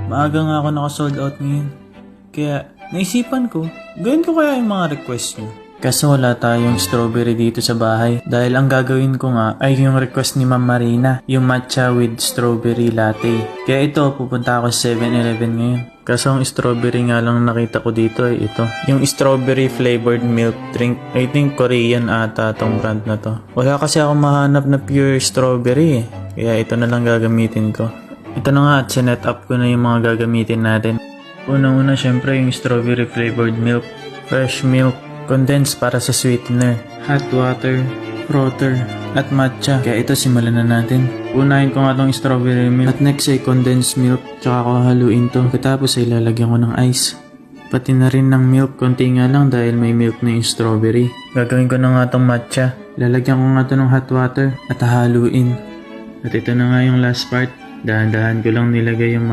Maaga nga ako naka-sold out ngayon. Kaya naisipan ko, gawin ko kaya yung mga request nyo. Kaso wala tayong strawberry dito sa bahay. Dahil ang gagawin ko nga ay yung request ni Ma'am Marina, yung matcha with strawberry latte. Kaya ito, pupunta ako sa 7-Eleven ngayon. Kaso ang strawberry nga lang nakita ko dito ay ito. Yung strawberry flavored milk drink. I think Korean ata tong brand na to. Wala kasi ako mahanap na pure strawberry eh. Kaya ito na lang gagamitin ko. Ito na nga at sinet up ko na yung mga gagamitin natin. Una-una syempre yung strawberry flavored milk. Fresh milk. Condensed para sa sweetener. Hot water. Frother. At matcha. Kaya ito simulan na natin. Unahin ko nga tong strawberry milk. At next ay condensed milk. Tsaka ko haluin to. Pagkatapos ay lalagyan ko ng ice. Pati na rin ng milk. Konti nga lang dahil may milk na yung strawberry. Gagawin ko na nga tong matcha. Lalagyan ko nga to ng hot water. At haluin. At ito na nga yung last part. Dahan-dahan ko lang nilagay yung